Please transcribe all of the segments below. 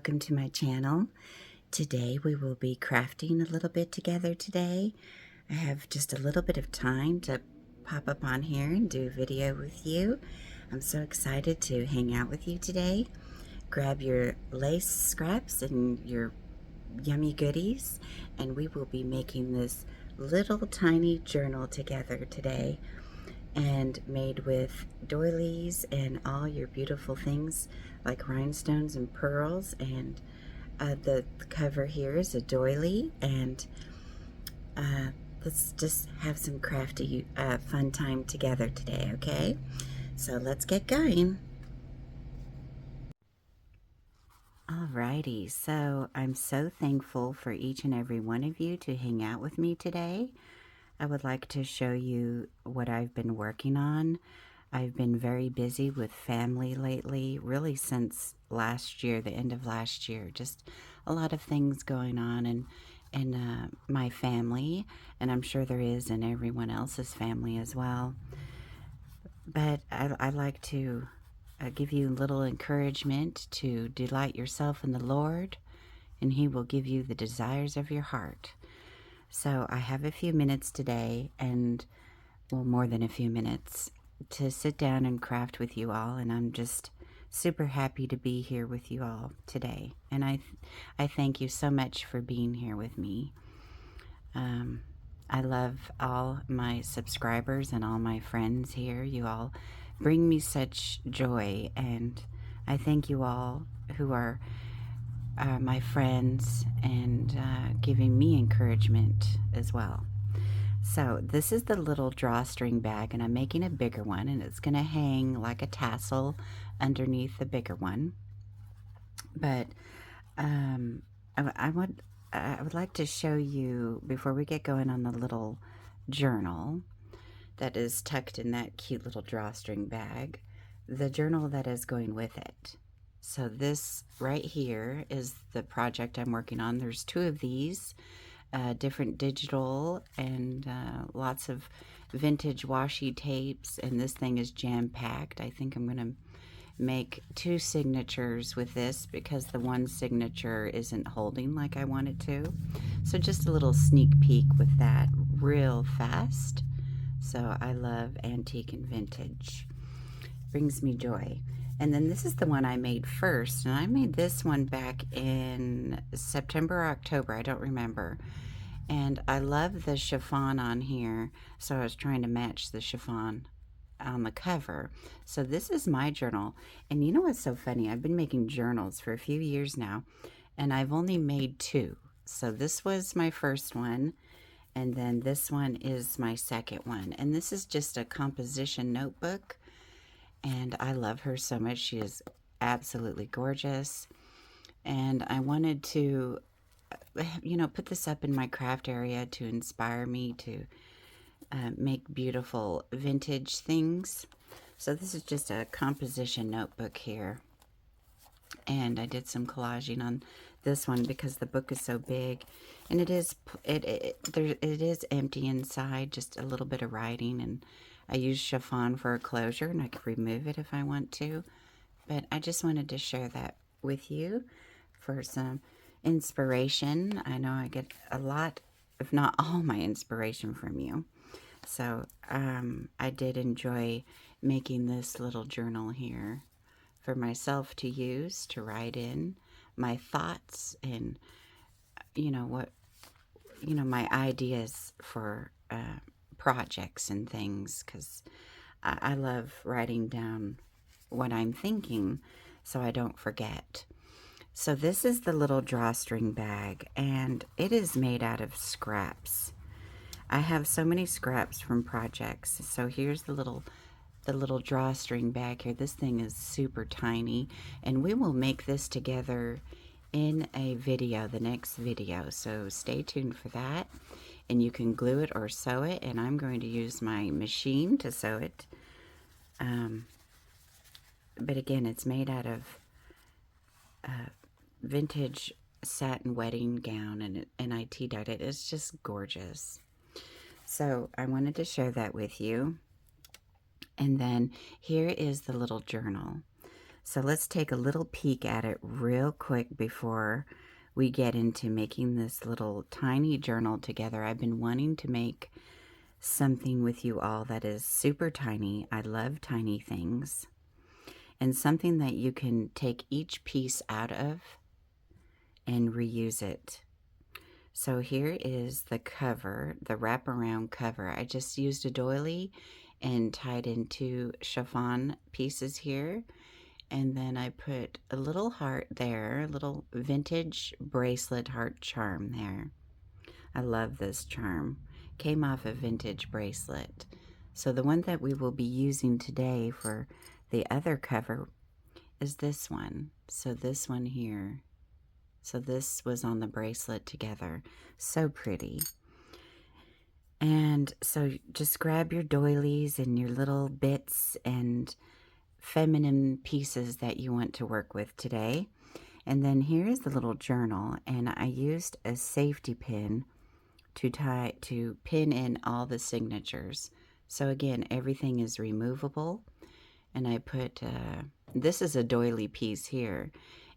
welcome to my channel. Today we will be crafting a little bit together today. I have just a little bit of time to pop up on here and do a video with you. I'm so excited to hang out with you today. Grab your lace scraps and your yummy goodies, and we will be making this little tiny journal together today, and made with doilies and all your beautiful things like rhinestones and pearls. And the cover here is a doily, and let's just have some crafty fun time together today, okay? So let's get going. Alrighty, so I'm so thankful for each and every one of you to hang out with me today. I would like to show you what I've been working on. I've been very busy with family lately, really since last year, the end of last year. Just a lot of things going on in my family, and I'm sure there is in everyone else's family as well. But I like to give you a little encouragement to delight yourself in the Lord, and He will give you the desires of your heart. So I have a few minutes today, and well, more than a few minutes, to sit down and craft with you all, and I'm just super happy to be here with you all today. And I thank you so much for being here with me. I love all my subscribers and all my friends here. You all bring me such joy, and I thank you all who are my friends and giving me encouragement as well. So this is the little drawstring bag, and I'm making a bigger one, and it's going to hang like a tassel underneath the bigger one. But I would like to show you, before we get going on the little journal that is tucked in that cute little drawstring bag, the journal that is going with it. So this right here is the project I'm working on. There's two of these, different digital and lots of vintage washi tapes, and this thing is jam-packed. I think I'm going to make two signatures with this because the one signature isn't holding like I want it to. So just a little sneak peek with that real fast. So I love antique and vintage. Brings me joy. And then this is the one I made first, and I made this one back in September or October, I don't remember. And I love the chiffon on here, so I was trying to match the chiffon on the cover. So this is my journal, and you know what's so funny? I've been making journals for a few years now, and I've only made two. So this was my first one, and then this one is my second one. And this is just a composition notebook, and I love her so much. She is absolutely gorgeous, and I wanted to, you know, put this up in my craft area to inspire me to make beautiful vintage things. So this is just a composition notebook here, and I did some collaging on this one because the book is so big, and it is empty inside, just a little bit of writing, and I use chiffon for a closure, and I could remove it if I want to, but I just wanted to share that with you for some inspiration. I know I get a lot, if not all my inspiration from you. So I did enjoy making this little journal here for myself to use, to write in my thoughts and, you know, my ideas for projects and things, because I love writing down what I'm thinking so I don't forget. So this is the little drawstring bag, and it is made out of scraps. I have so many scraps from projects. So here's the little drawstring bag here. This thing is super tiny, and we will make this together in a video, the next video. So stay tuned for that, and you can glue it or sew it, and I'm going to use my machine to sew it. But again, it's made out of vintage satin wedding gown, and I tea-dyed it. It's just gorgeous. So I wanted to share that with you. And then here is the little journal. So let's take a little peek at it real quick before we get into making this little tiny journal together. I've been wanting to make something with you all that is super tiny. I love tiny things. And something that you can take each piece out of and reuse it. So here is the cover, the wraparound cover. I just used a doily and tied into chiffon pieces here. And then I put a little heart there, a little vintage bracelet heart charm there. I love this charm. Came off a vintage bracelet. So the one that we will be using today for the other cover is this one. So this one here. So this was on the bracelet together. So pretty. And so just grab your doilies and your little bits and feminine pieces that you want to work with today. And then here's the little journal, and I used a safety pin to pin in all the signatures. So again, everything is removable. And I put, this is a doily piece here,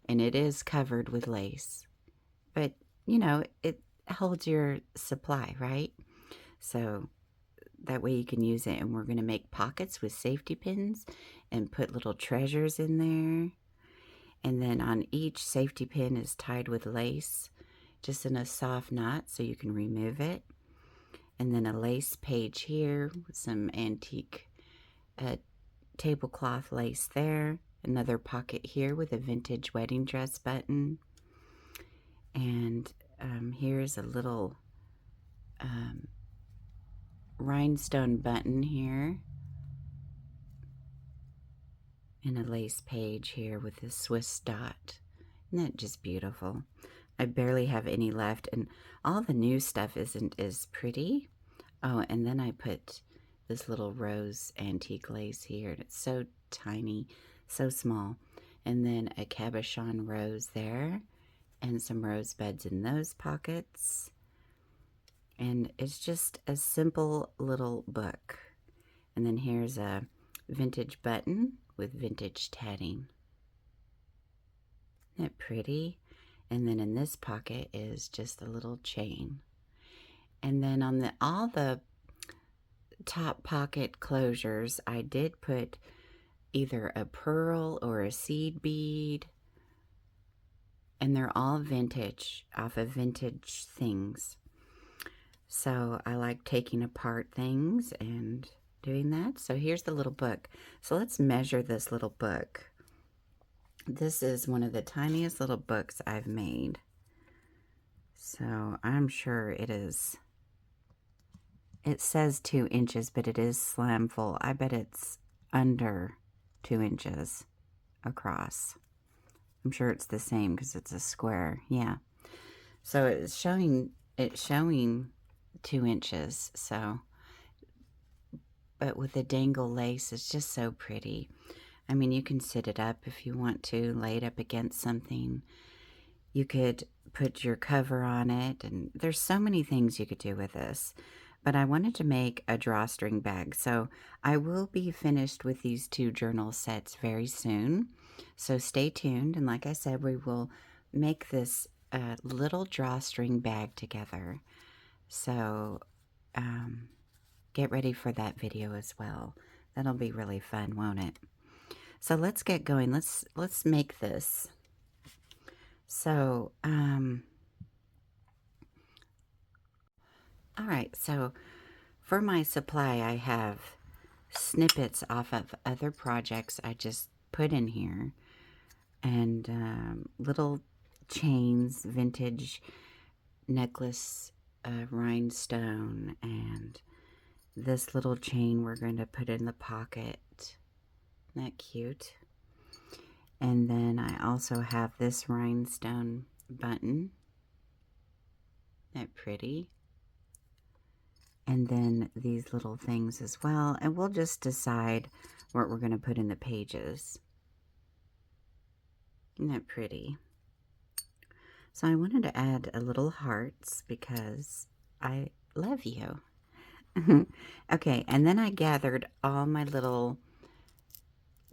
and it is covered with lace. But, you know, it holds your supply, right? So that way you can use it. And we're going to make pockets with safety pins and put little treasures in there. And then on each safety pin is tied with lace, just in a soft knot so you can remove it. And then a lace page here with some antique tablecloth lace there. Another pocket here with a vintage wedding dress button. And here's a little rhinestone button here. And a lace page here with a Swiss dot. Isn't that just beautiful? I barely have any left, and all the new stuff isn't as pretty. Oh, and then I put this little rose antique lace here, and it's so tiny, so small. And then a cabochon rose there, and some rosebuds in those pockets. And it's just a simple little book. And then here's a vintage button with vintage tatting. Isn't that pretty? And then in this pocket is just a little chain. And then on all the top pocket closures, I did put either a pearl or a seed bead. And they're all vintage, off of vintage things. So I like taking apart things and doing that. So here's the little book. So let's measure this little book. This is one of the tiniest little books I've made. So I'm sure it is. It says 2 inches, but it is slam full. I bet it's under 2 inches across. I'm sure it's the same because it's a square. Yeah. So it's showing 2 inches. So, but with the dangle lace, it's just so pretty. I mean, you can sit it up if you want to, lay it up against something. You could put your cover on it, and there's so many things you could do with this. But I wanted to make a drawstring bag, so I will be finished with these 2 journal sets very soon. So stay tuned, and like I said, we will make this little drawstring bag together. So get ready for that video as well. That'll be really fun, won't it? So let's get going. Let's make this. So, all right, so for my supply, I have snippets off of other projects I just put in here, and little chains, vintage necklace, rhinestone, and this little chain we're going to put in the pocket. Isn't that cute? And then I also have this rhinestone button. Isn't that pretty? And then these little things as well. And we'll just decide what we're going to put in the pages. Isn't that pretty? So I wanted to add a little hearts because I love you. Okay, and then I gathered all my little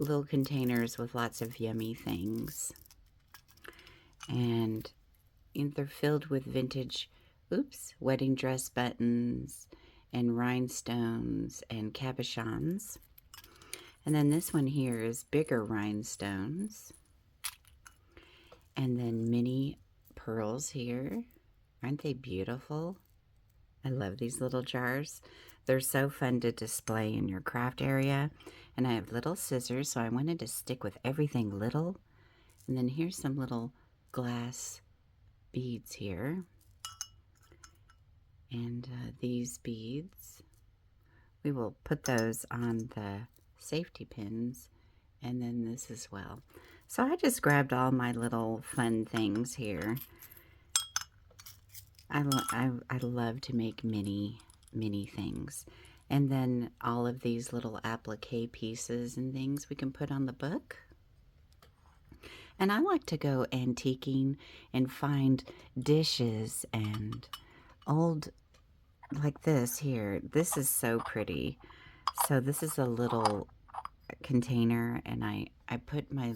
little containers with lots of yummy things. And they're filled with vintage, wedding dress buttons and rhinestones and cabochons. And then this one here is bigger rhinestones. And then mini pearls here. Aren't they beautiful? I love these little jars. They're so fun to display in your craft area. And I have little scissors, so I wanted to stick with everything little. And then here's some little glass beads here. And these beads, we will put those on the safety pins, and then this as well. So I just grabbed all my little fun things here. I love to make mini things. And then all of these little applique pieces and things we can put on the book. And I like to go antiquing and find dishes and old, like this here. This is so pretty. So this is a little container, and I put my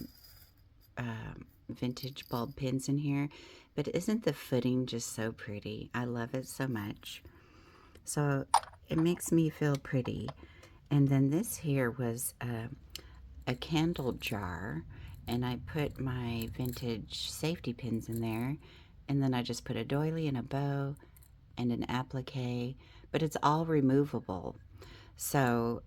vintage bulb pins in here. But isn't the footing just so pretty? I love it so much. So it makes me feel pretty. And then this here was a candle jar, and I put my vintage safety pins in there, and then I just put a doily and a bow and an applique, but it's all removable. So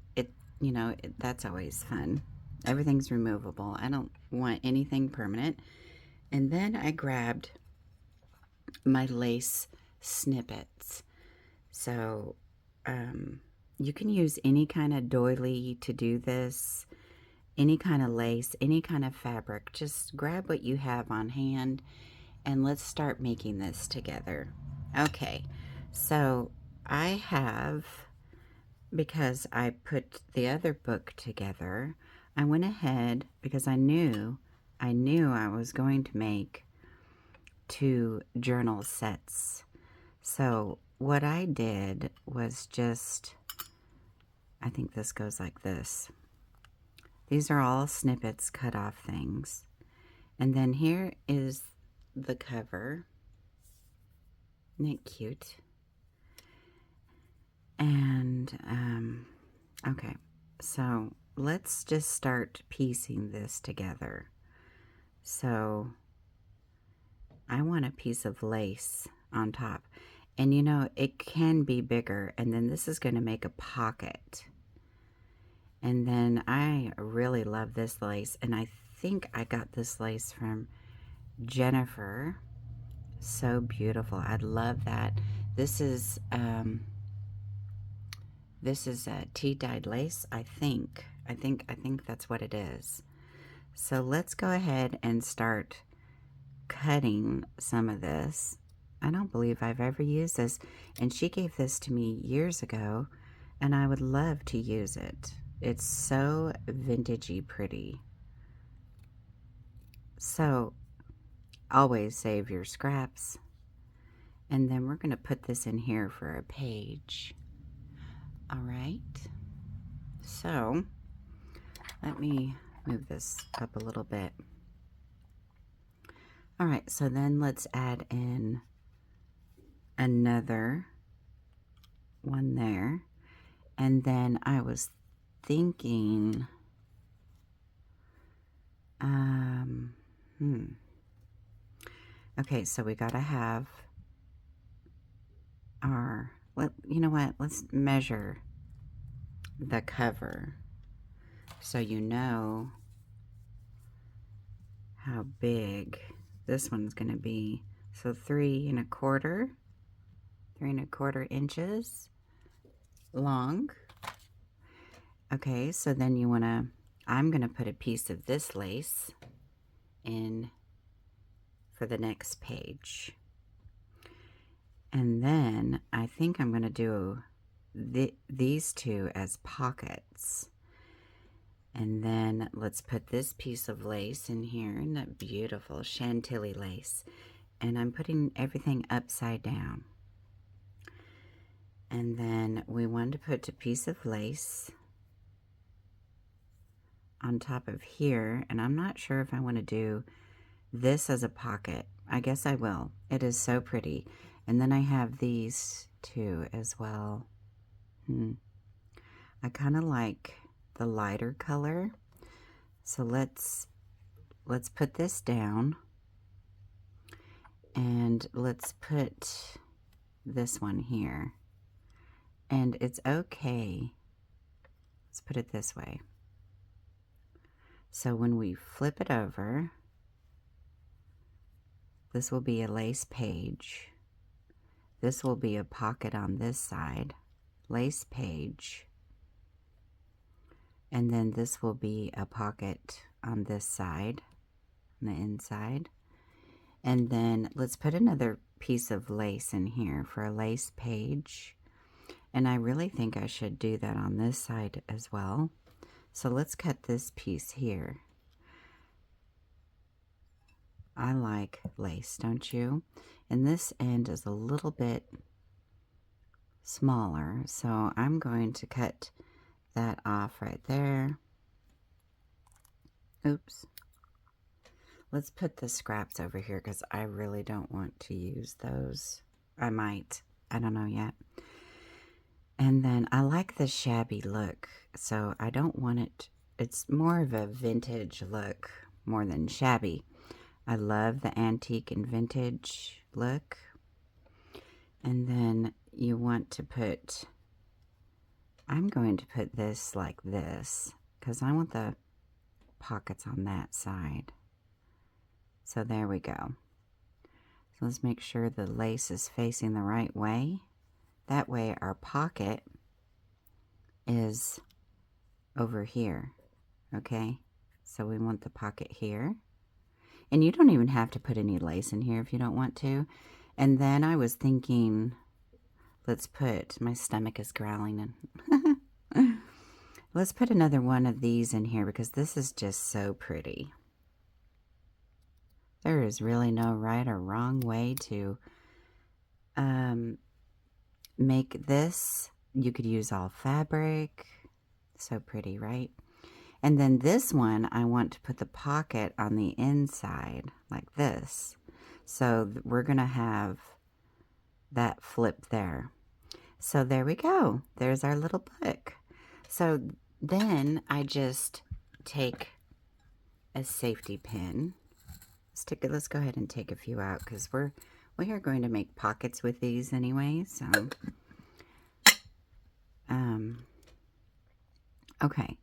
that's always fun. Everything's removable. I don't want anything permanent. And then I grabbed my lace snippets. So you can use any kind of doily to do this, any kind of lace, any kind of fabric. Just grab what you have on hand and let's start making this together. Okay, so I have, because I put the other book together, I went ahead because I knew I was going to make 2 journal sets. So what I did was just, I think this goes like this. These are all snippets, cut off things. And then here is the cover. Isn't it cute? And, okay, so let's just start piecing this together. So I want a piece of lace on top. And it can be bigger. And then this is going to make a pocket. And then I really love this lace. And I think I got this lace from Jennifer. So beautiful. I love that. This is a tea-dyed lace, I think. I think that's what it is. So let's go ahead and start cutting some of this. I don't believe I've ever used this, and she gave this to me years ago, and I would love to use it. It's so vintagey pretty. So always save your scraps. And then we're going to put this in here for a page. All right. So let me move this up a little bit. All right, so then let's add in another one there. And then I was thinking, okay, so we gotta have our, you know what, let's measure the cover so you know how big this one's gonna be. So 3¼ inches long. Okay, so then I'm gonna put a piece of this lace in for the next page. And then I think I'm gonna do these 2 as pockets. And then let's put this piece of lace in here. Isn't that beautiful? Chantilly lace. And I'm putting everything upside down. And then we want to put a piece of lace on top of here, and I'm not sure if I want to do this as a pocket. I guess I will. It is so pretty. And then I have these two as well. I kind of like the lighter color. So let's put this down, and let's put this one here. And it's okay. Let's put it this way. So when we flip it over, this will be a lace page. This will be a pocket on this side, lace page. And then this will be a pocket on this side, on the inside. And then let's put another piece of lace in here for a lace page. And I really think I should do that on this side as well. So let's cut this piece here. I like lace, don't you? And this end is a little bit smaller, so I'm going to cut that off right there. Oops. Let's put the scraps over here because I really don't want to use those. I might. I don't know yet. And then I like the shabby look, so I don't want it. It's more of a vintage look more than shabby. I love the antique and vintage look. And then you want to put, I'm going to put this like this because I want the pockets on that side. So there we go. So let's make sure the lace is facing the right way. That way our pocket is over here, okay? So we want the pocket here. And you don't even have to put any lace in here if you don't want to. And then I was thinking, let's put, my stomach is growling. And let's put another one of these in here because this is just so pretty. There is really no right or wrong way to make this. You could use all fabric. So pretty, right? And then this one, I want to put the pocket on the inside like this. So we're going to have that flip there. So there we go. There's our little book. So then I just take a safety pin. Let's go ahead and take a few out because we are going to make pockets with these anyway. So, okay.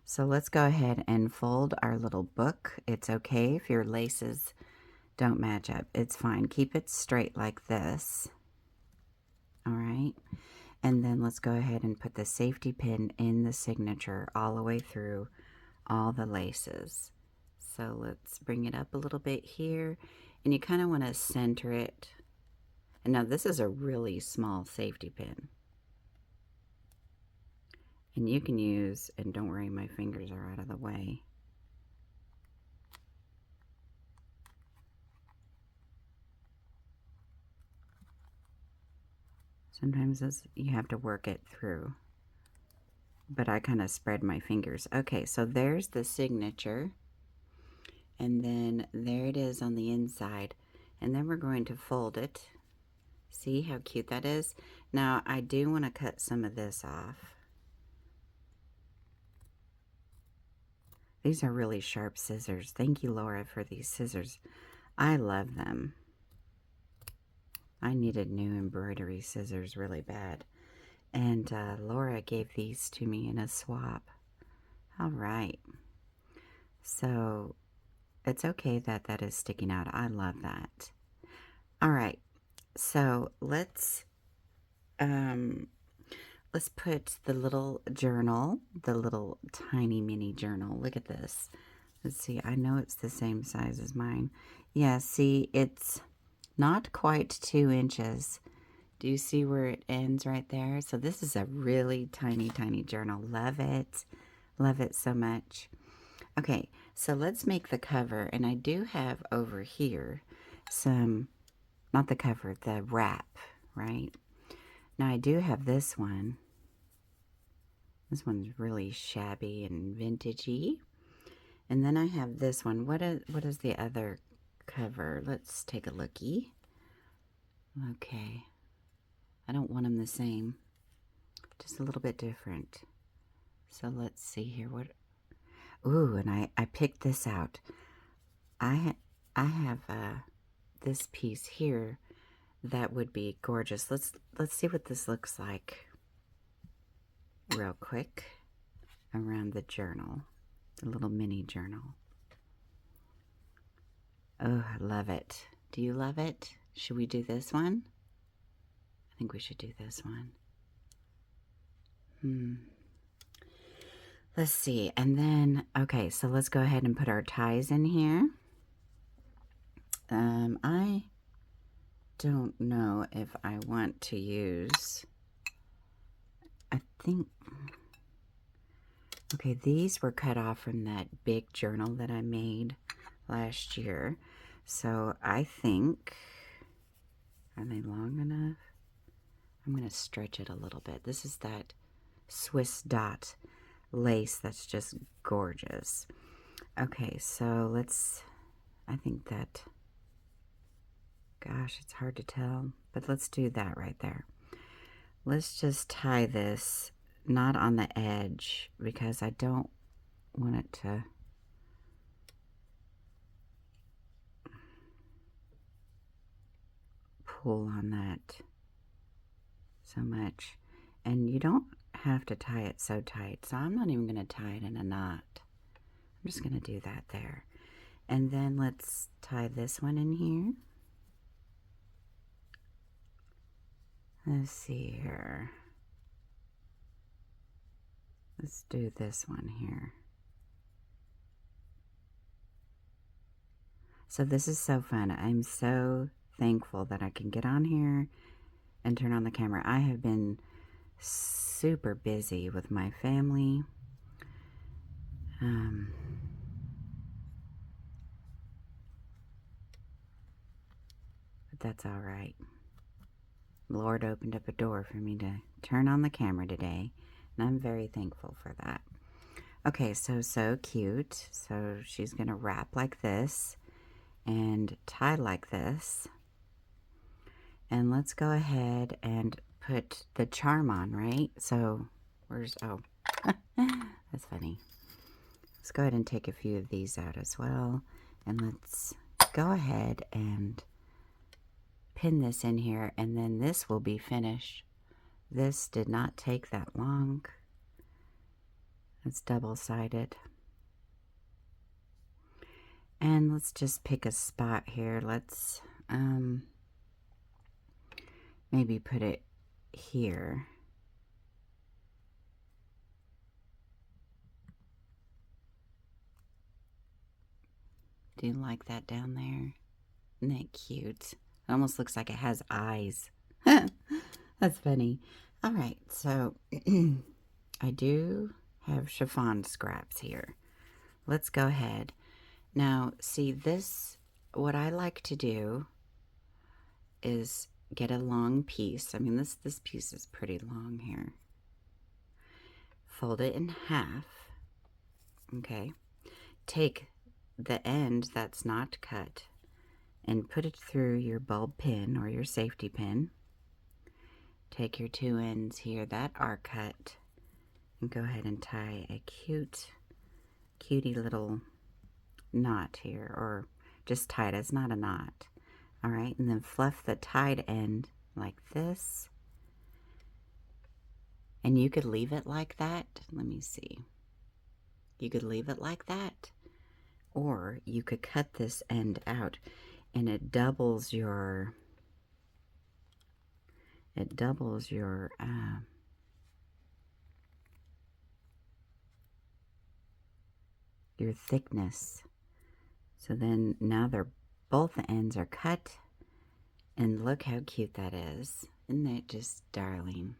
So let's go ahead and fold our little book. It's okay if your laces don't match up. It's fine. Keep it straight like this. All right. And then let's go ahead and put the safety pin in the signature all the way through all the laces. So let's bring it up a little bit here. And you kind of want to center it. And now this is a really small safety pin. And you can use, and don't worry, my fingers are out of the way. Sometimes you have to work it through. But I kind of spread my fingers. Okay, so there's the signature. And then there it is on the inside. And then we're going to fold it. See how cute that is? Now, I do want to cut some of this off. These are really sharp scissors. Thank you, Laura, for these scissors. I love them. I needed new embroidery scissors really bad. And Laura gave these to me in a swap. All right. So it's okay that that is sticking out. I love that. All right. So let's put the little journal, the little tiny mini journal. Look at this. Let's see. I know it's the same size as mine. Yeah, see, it's not quite 2 inches. Do you see where it ends right there? So this is a really tiny, tiny journal. Love it. Love it so much. Okay, so let's make the cover. And I do have over here some, not the cover, the wrap, right? Now I do have this one. This one's really shabby and vintagey. And then I have this one. What is the other cover? Let's take a looky. Okay. I don't want them the same. Just a little bit different. So let's see here. What? Ooh, and I picked this out. I have this piece here that would be gorgeous. Let's see what this looks like real quick around the journal, the little mini journal. Oh, I love it. Do you love it? Should we do this one? I think we should do this one. Let's see. And then, okay, so let's go ahead and put our ties in here. I don't know if I want to use, I think, okay, these were cut off from that big journal that I made last year. So I think, are they long enough? I'm going to stretch it a little bit. This is that Swiss dot lace that's just gorgeous. Okay, so let's, I think that, gosh, it's hard to tell, but let's do that right there. Let's just tie this not on the edge because I don't want it to pull on that so much. And you don't have to tie it so tight, so I'm not even going to tie it in a knot. I'm just going to do that there. And then let's tie this one in here. Let's see here. Let's do this one here. So this is so fun. I'm so thankful that I can get on here and turn on the camera. I have been super busy with my family. But that's all right. The Lord opened up a door for me to turn on the camera today, and I'm very thankful for that. Okay, so cute. So she's going to wrap like this and tie like this. And let's go ahead and put the charm on, right? So where's, oh, that's funny. Let's go ahead and take a few of these out as well. And let's go ahead and pin this in here, and then this will be finished. This did not take that long. It's double-sided. And let's just pick a spot here. Let's maybe put it here. Do you like that down there? Isn't that cute? It almost looks like it has eyes. That's funny. All right, so I do have chiffon scraps here. Let's go ahead. Now, see this, what I like to do is get a long piece. I mean, this piece is pretty long here. Fold it in half, okay? Take the end that's not cut and put it through your bulb pin or your safety pin. Take your two ends here that are cut and go ahead and tie a cutie little knot here, or just tie it. It's not a knot. All right, and then fluff the tied end like this. And you could leave it like that. Let me see. You could leave it like that, or you could cut this end out, and it doubles your your thickness. So then now both ends are cut, and look how cute that is. Isn't that just darling?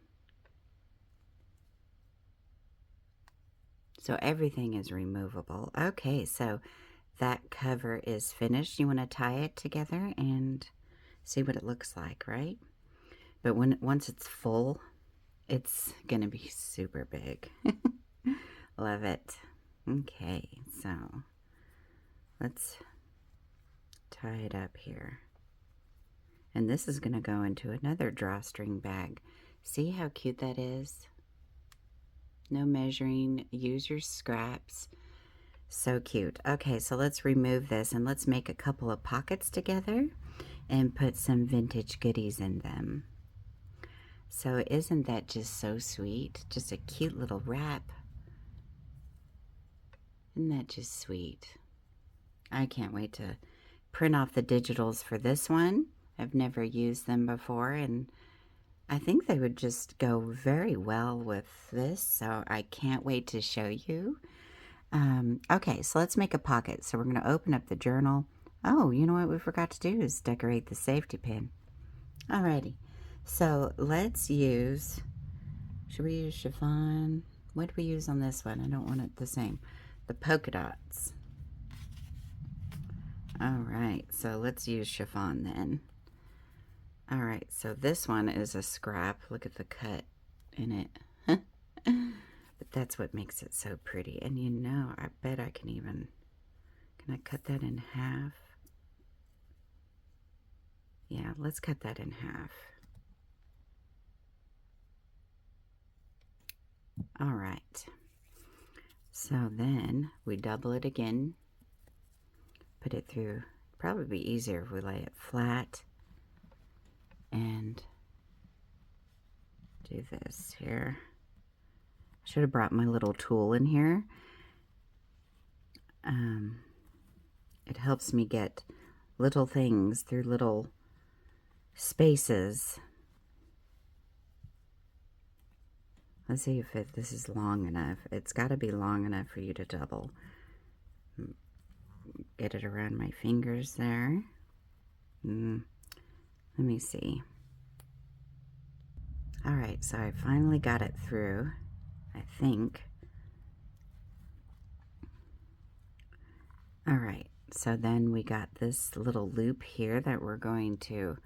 So everything is removable. Okay, so that cover is finished. You want to tie it together and see what it looks like, right? But once it's full, it's going to be super big. Love it. Okay, so let's tie it up here. And this is going to go into another drawstring bag. See how cute that is? No measuring, use your scraps. So cute. Okay, so let's remove this and let's make a couple of pockets together and put some vintage goodies in them. So isn't that just so sweet? Just a cute little wrap. Isn't that just sweet? I can't wait to print off the digitals for this one. I've never used them before, and I think they would just go very well with this, so I can't wait to show you. Okay, so let's make a pocket. So we're going to open up the journal. Oh, you know what we forgot to do is decorate the safety pin. Alrighty, so let's use, should we use chiffon? What do we use on this one? I don't want it the same. The polka dots. Alright, so let's use chiffon then. Alright, so this one is a scrap. Look at the cut in it. But that's what makes it so pretty. And you know, I bet I can even, can I cut that in half? Yeah, let's cut that in half. Alright. So then we double it again. Put it through. Probably be easier if we lay it flat. And do this here. Should have brought my little tool in here. It helps me get little things through little spaces. Let's see if this is long enough. It's got to be long enough for you to double. Get it around my fingers there. Let me see. Alright, so I finally got it through, I think. Alright, so then we got this little loop here that we're going to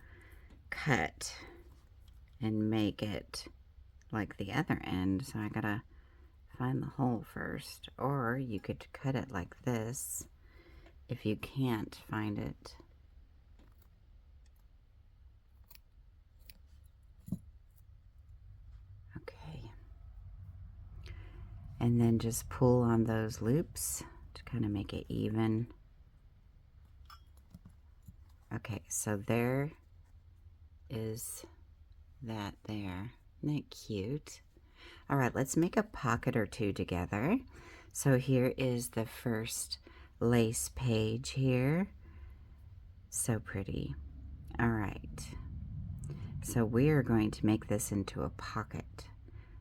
cut and make it like the other end. So I gotta find the hole first, or you could cut it like this if you can't find it. Okay, and then just pull on those loops to kind of make it even. Okay, so there is that there. Isn't that cute? All right, let's make a pocket or two together. So here is the first lace page here. So pretty. All right. So we are going to make this into a pocket.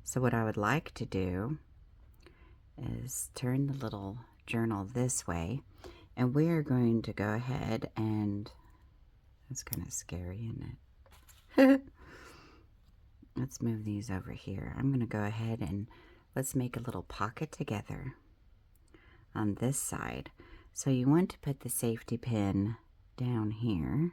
So what I would like to do is turn the little journal this way, and we are going to go ahead and, that's kind of scary, isn't it? Let's move these over here. I'm going to go ahead and let's make a little pocket together on this side. So you want to put the safety pin down here.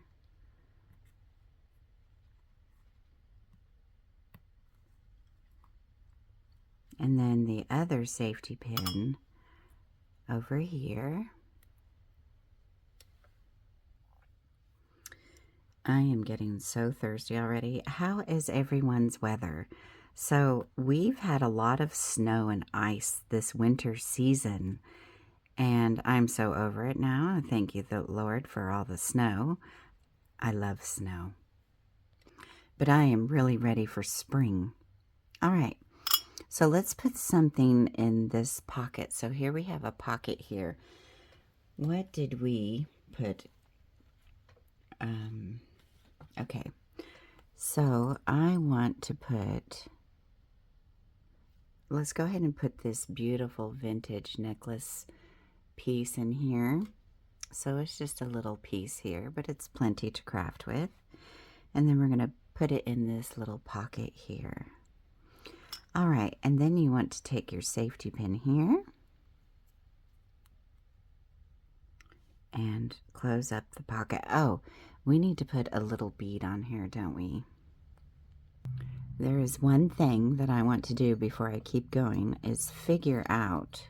And then the other safety pin over here. I am getting so thirsty already. How is everyone's weather? So we've had a lot of snow and ice this winter season, and I'm so over it now. Thank you, the Lord, for all the snow. I love snow. But I am really ready for spring. All right. So let's put something in this pocket. So here we have a pocket here. What did we put? Okay. So I want to put, let's go ahead and put this beautiful vintage necklace piece in here. So it's just a little piece here, but it's plenty to craft with. And then we're going to put it in this little pocket here. All right, and then you want to take your safety pin here and close up the pocket. Oh, we need to put a little bead on here, don't we? There is one thing that I want to do before I keep going is figure out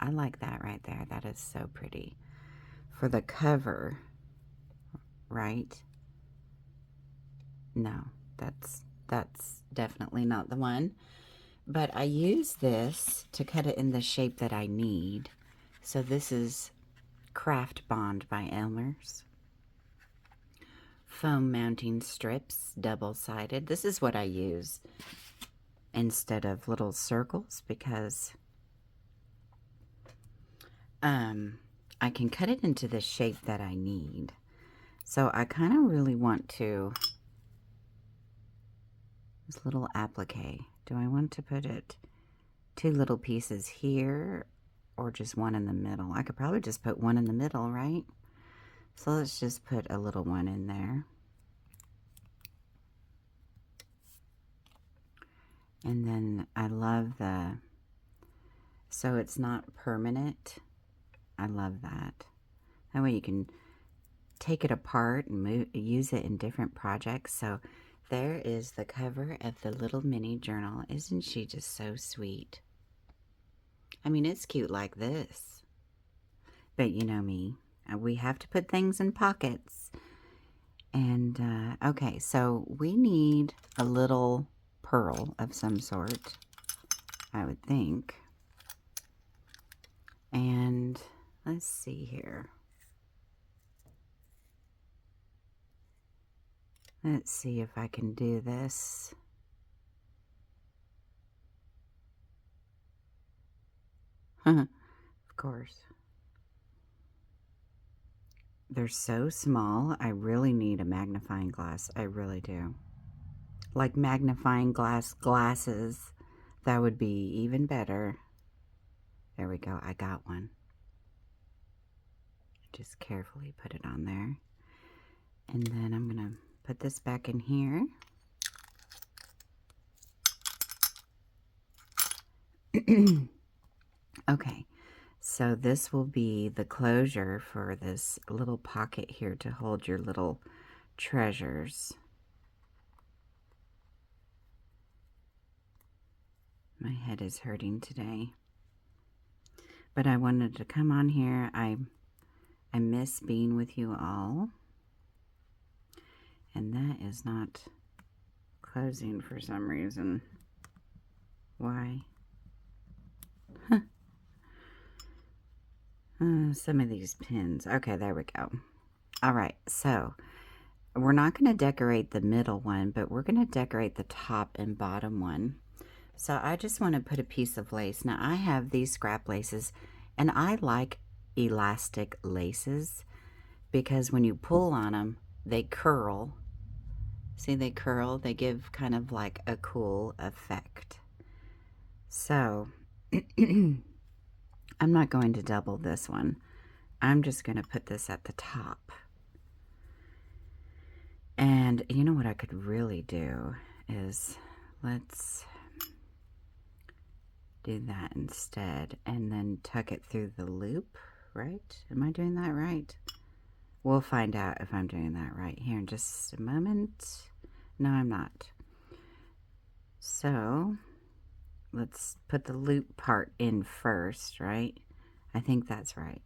I like that right there. That is so pretty. For the cover, right? No, that's definitely not the one. But I use this to cut it in the shape that I need. So this is Craft Bond by Elmer's. Foam mounting strips, double-sided. This is what I use instead of little circles because I can cut it into the shape that I need. So I kind of really want to, this little applique, do I want to put it 2 little pieces here or just one in the middle? I could probably just put one in the middle, right? So let's just put a little one in there. And then I love so it's not permanent. I love that. That way you can take it apart and use it in different projects. So there is the cover of the little mini journal. Isn't she just so sweet? I mean, it's cute like this. But you know me. We have to put things in pockets. And, okay, so we need a little pearl of some sort, I would think. And let's see here. Let's see if I can do this. Of course. They're so small. I really need a magnifying glass. I really do. Like magnifying glasses. That would be even better. There we go. I got one. Just carefully put it on there. And then I'm going to put this back in here. Okay, so this will be the closure for this little pocket here to hold your little treasures. My head is hurting today. But I wanted to come on here. I miss being with you all. And that is not closing for some reason. Why? Huh. Some of these pins. Okay, there we go. All right, so we're not going to decorate the middle one, but we're going to decorate the top and bottom one. So I just want to put a piece of lace. Now I have these scrap laces, and I like elastic laces because when you pull on them, they curl. See, they curl. They give kind of like a cool effect. So I'm not going to double this one. I'm just going to put this at the top. And you know what I could really do is, let's do that instead and then tuck it through the loop, right? Am I doing that right? We'll find out if I'm doing that right here in just a moment. No, I'm not. So let's put the loop part in first, right? I think that's right.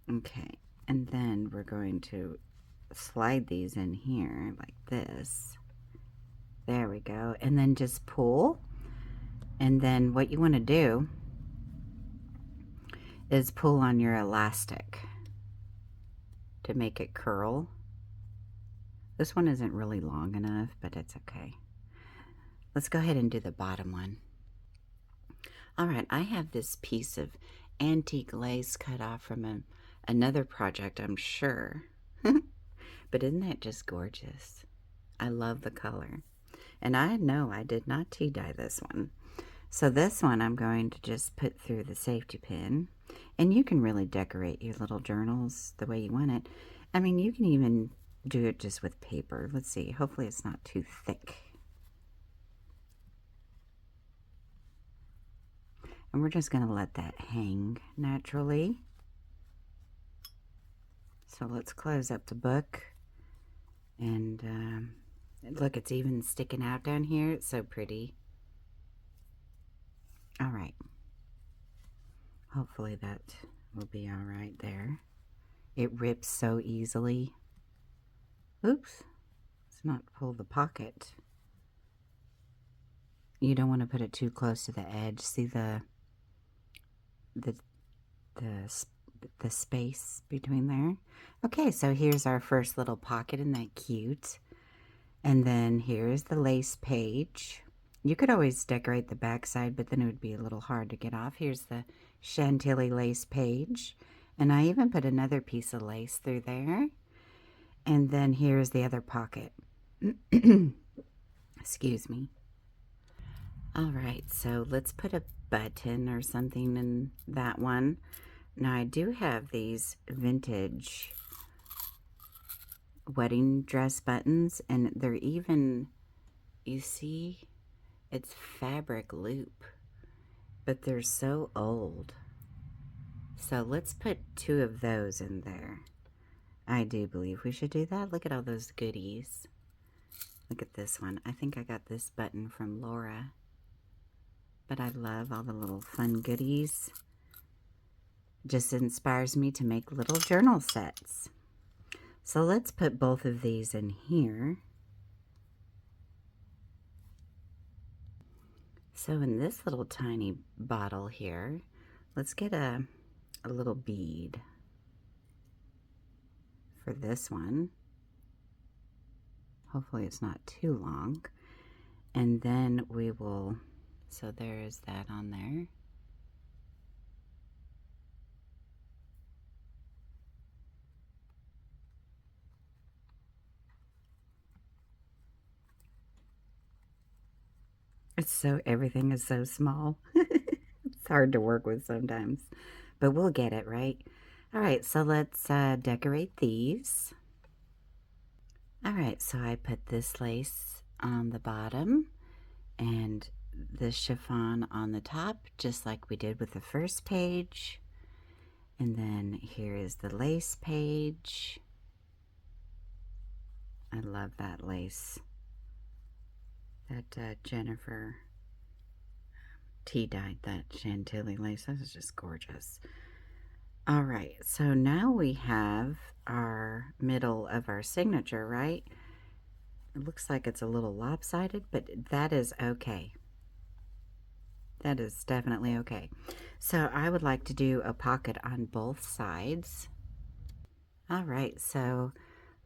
Okay, and then we're going to slide these in here like this. There we go. And then just pull. And then what you want to do is pull on your elastic to make it curl. This one isn't really long enough, but it's okay. Let's go ahead and do the bottom one. All right, I have this piece of antique lace cut off from another project, I'm sure. But isn't that just gorgeous? I love the color. And I know I did not tea dye this one. So this one I'm going to just put through the safety pin. And you can really decorate your little journals the way you want it. I mean, you can even do it just with paper. Let's see. Hopefully it's not too thick. And we're just going to let that hang naturally. So let's close up the book. And look, it's even sticking out down here. It's so pretty. All right. Hopefully that will be all right there. It rips so easily. Oops, let's not pull the pocket. You don't want to put it too close to the edge. See the the space between there? Okay, so here's our first little pocket. Isn't that cute? And then here's the lace page. You could always decorate the back side, but then it would be a little hard to get off. Here's the Chantilly lace page. And I even put another piece of lace through there. And then here's the other pocket. Excuse me. All right, so let's put a button or something in that one. Now I do have these vintage wedding dress buttons, and they're even, you see, it's fabric loop, but they're so old. So let's put 2 of those in there. I do believe we should do that. Look at all those goodies. Look at this one. I think I got this button from Laura. But I love all the little fun goodies. Just inspires me to make little journal sets. So let's put both of these in here. So in this little tiny bottle here, let's get a little bead for this one. Hopefully it's not too long. And then we will, so there is that on there. It's so, everything is so small. It's hard to work with sometimes, but we'll get it, right? All right, so let's decorate these. All right, so I put this lace on the bottom and the chiffon on the top, just like we did with the first page. And then here is the lace page. I love that lace. That Jennifer tea-dyed that Chantilly lace. That is just gorgeous. All right, so now we have our middle of our signature, right? It looks like it's a little lopsided, but that is okay. That is definitely okay. So I would like to do a pocket on both sides. All right, so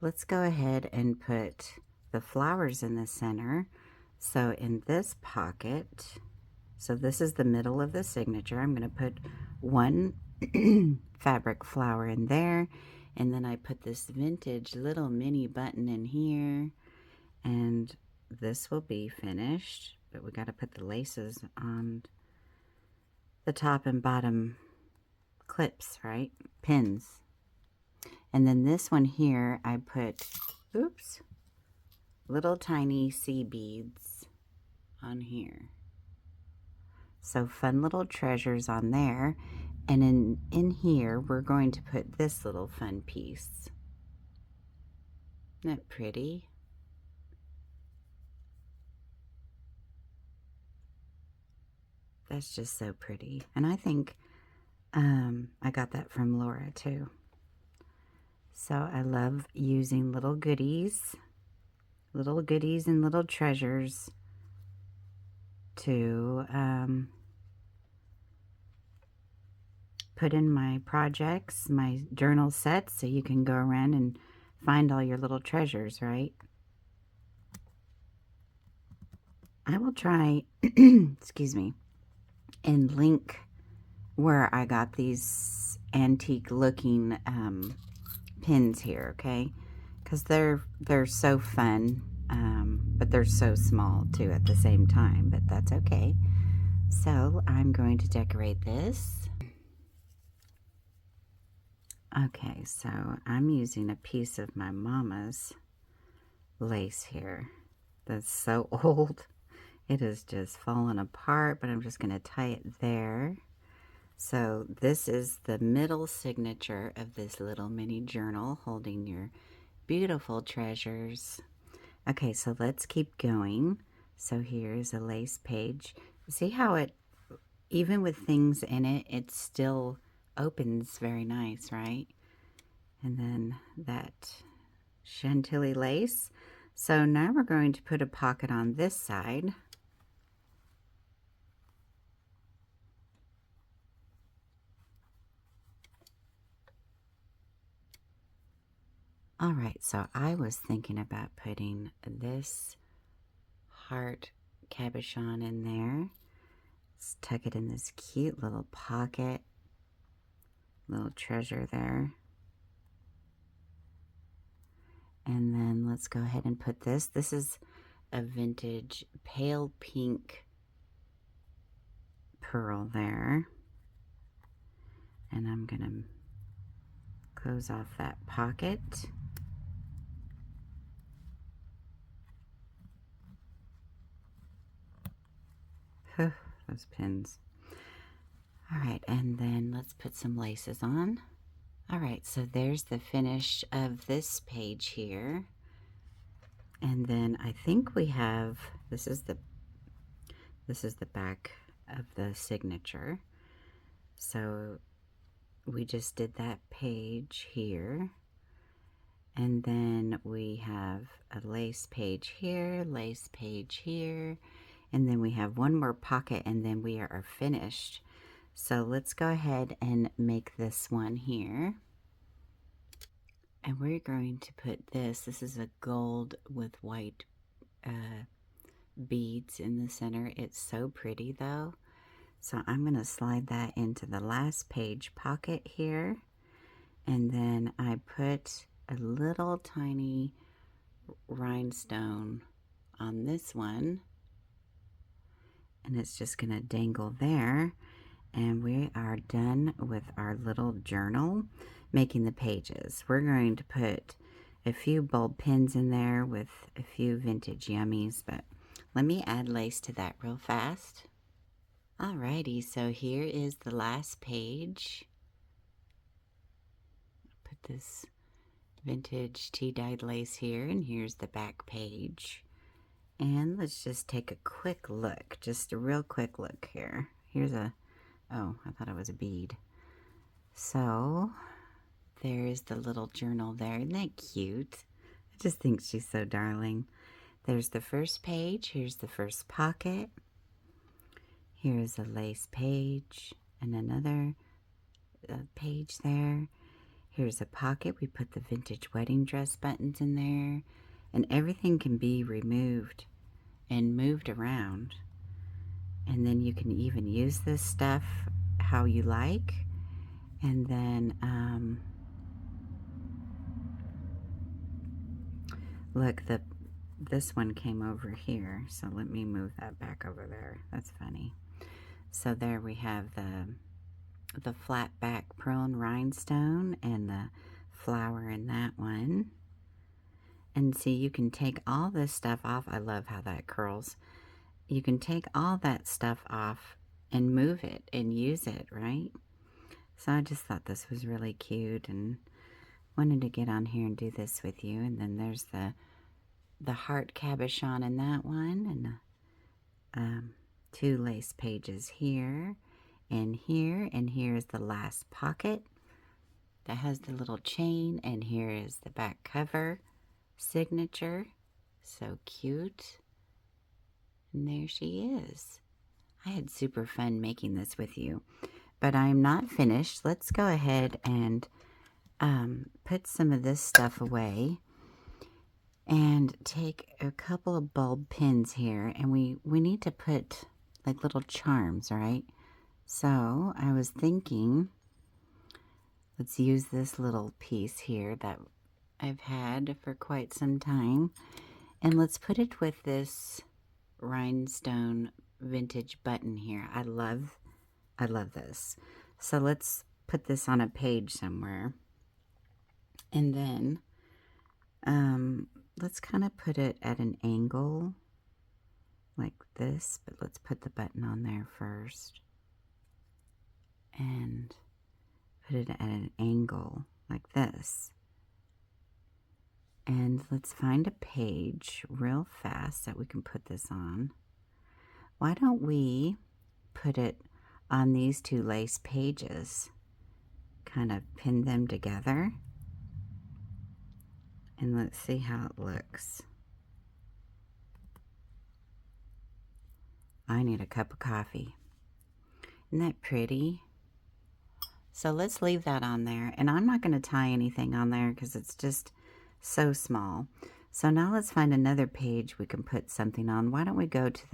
let's go ahead and put the flowers in the center. So in this pocket, so this is the middle of the signature, I'm going to put one fabric flower in there, and then I put this vintage little mini button in here, and this will be finished, but we got to put the laces on the top and bottom clips, right? Pins. And then this one here, I put, oops, little tiny sea beads on here. So fun little treasures on there. And in here, we're going to put this little fun piece. Isn't that pretty? That's just so pretty. And I think I got that from Laura too. So I love using little goodies and little treasures to put in my projects, my journal sets, so you can go around and find all your little treasures, right? I will try, excuse me, and link where I got these antique looking pins here, okay? Because they're so fun, but they're so small too at the same time, but that's okay. So I'm going to decorate this. Okay, so I'm using a piece of my mama's lace here that's so old. It is just falling apart, but I'm just going to tie it there. So this is the middle signature of this little mini journal holding your beautiful treasures. Okay, so let's keep going. So here's a lace page. See how it even with things in it, it still opens very nice, right? And then that Chantilly lace. So now we're going to put a pocket on this side. All right, so I was thinking about putting this heart cabochon in there. Let's tuck it in this cute little pocket. Little treasure there. And then let's go ahead and put this. This is a vintage pale pink pearl there. And I'm going to close off that pocket. Those pins. All right, and then let's put some laces on. All right, so there's the finish of this page here. And then I think we have, this is the back of the signature. So we just did that page here. And then we have a lace page here, and then we have one more pocket, and then we are finished. So let's go ahead and make this one here. And we're going to put this is a gold with white beads in the center. It's so pretty though. So I'm going to slide that into the last page pocket here. And then I put a little tiny rhinestone on this one. And it's just going to dangle there. And we are done with our little journal, making the pages. We're going to put a few bulb pins in there with a few vintage yummies, but let me add lace to that real fast. Alrighty, so here is the last page. Put this vintage tea-dyed lace here, and here's the back page. And let's just take a quick look, just a real quick look here. Here's a, oh, I thought it was a bead. So there's the little journal there. Isn't that cute? I just think she's so darling. There's the first page. Here's the first pocket. Here's a lace page and another page there. Here's a pocket. We put the vintage wedding dress buttons in there. And everything can be removed and moved around. And then you can even use this stuff how you like. And then, look, this one came over here. So let me move that back over there. That's funny. So there we have the flat back pearl and rhinestone and the flower in that one. And see, you can take all this stuff off. I love how that curls. You can take all that stuff off and move it and use it, right? So I just thought this was really cute and wanted to get on here and do this with you. And then there's the heart cabochon in that one, and two lace pages here, and here's the last pocket that has the little chain, and here is the back cover signature. So cute. And there she is. I had super fun making this with you, but I'm not finished. Let's go ahead and put some of this stuff away and take a couple of bulb pins here, and we need to put like little charms, right? So I was thinking, let's use this little piece here that I've had for quite some time, and let's put it with this rhinestone vintage button here. I love this. So let's put this on a page somewhere, and then let's kind of put it at an angle like this, but let's put the button on there first and put it at an angle like this. And let's find a page real fast that we can put this on. Why don't we put it on these two lace pages. Kind of pin them together. And let's see how it looks. I need a cup of coffee. Isn't that pretty? So let's leave that on there. And I'm not going to tie anything on there because it's just so small. So now let's find another page we can put something on. Why don't we go to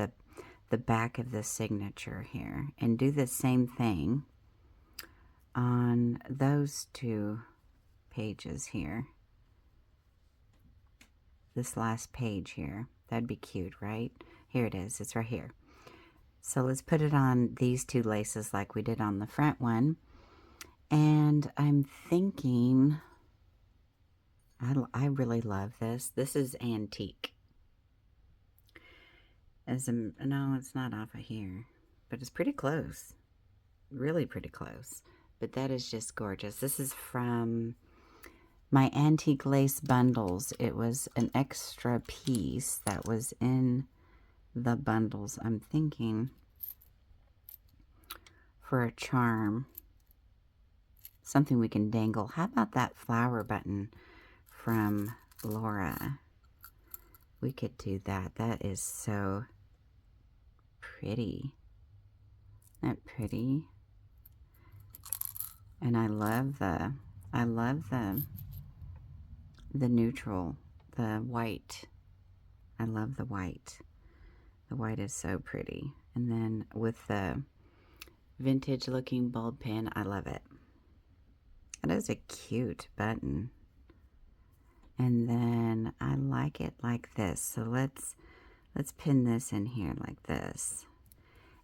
the back of the signature here and do the same thing on those two pages here. This last page here. That'd be cute, right? Here it is. It's right here. So let's put it on these two laces like we did on the front one. And I'm thinking, I really love this. This is antique. No, it's not off of here, but it's pretty close. Really pretty close. But that is just gorgeous. This is from my antique lace bundles. It was an extra piece that was in the bundles. I'm thinking for a charm, something we can dangle. How about that flower button from Laura? We could do that. That is so pretty. Isn't that pretty? And I love the neutral, the white. I love the white. The white is so pretty. And then with the vintage looking bulb pin, I love it. That is a cute button. And then I like it like this. So let's pin this in here like this.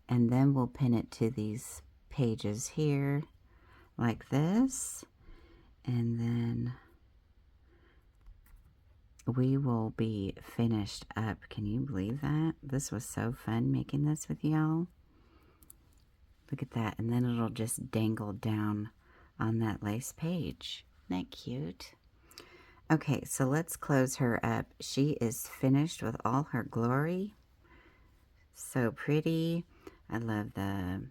And then we'll pin it to these pages here like this. And then we will be finished up. Can you believe that? This was so fun making this with y'all. Look at that. And then it'll just dangle down on that lace page. Isn't that cute? Okay, so let's close her up. She is finished with all her glory. So pretty. I love the,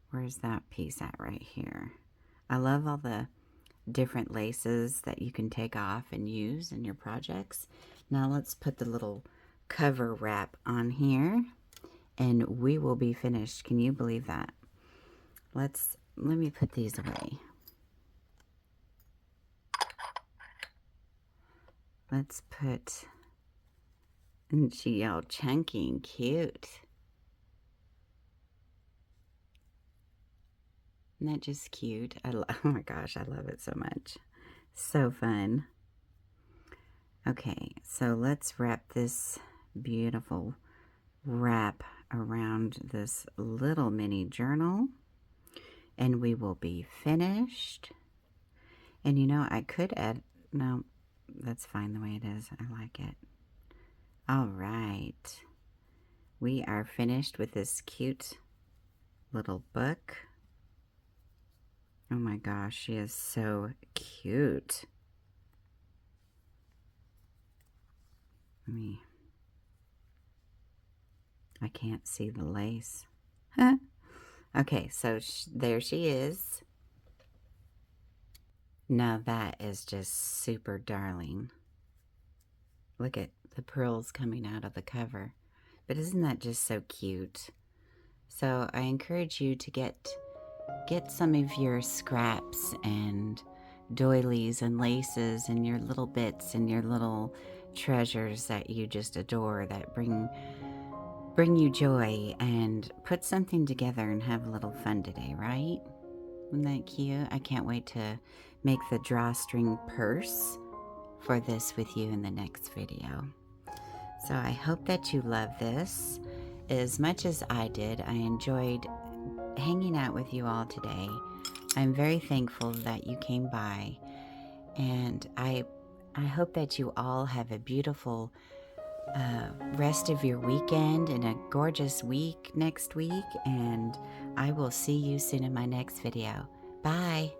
where's that piece at right here? I love all the different laces that you can take off and use in your projects. Now let's put the little cover wrap on here and we will be finished. Can you believe that? Let me put these away. Let's put, and she all chunky and cute. Isn't that just cute? Oh my gosh, I love it so much. So fun. Okay, so let's wrap this beautiful wrap around this little mini journal and we will be finished. And you know, I could add, no, that's fine the way it is. I like it. All right. We are finished with this cute little book. Oh my gosh, she is so cute. I can't see the lace. Okay, so there she is. Now that is just super darling. Look at the pearls coming out of the cover. But isn't that just so cute? So I encourage you to get some of your scraps and doilies and laces and your little bits and your little treasures that you just adore, that bring you joy, and put something together and have a little fun today, right? Isn't that cute? I can't wait to make the drawstring purse for this with you in the next video. So I hope that you love this as much as I did. I enjoyed hanging out with you all today. I'm very thankful that you came by, and I hope that you all have a beautiful rest of your weekend and a gorgeous week next week, and I will see you soon in my next video. Bye.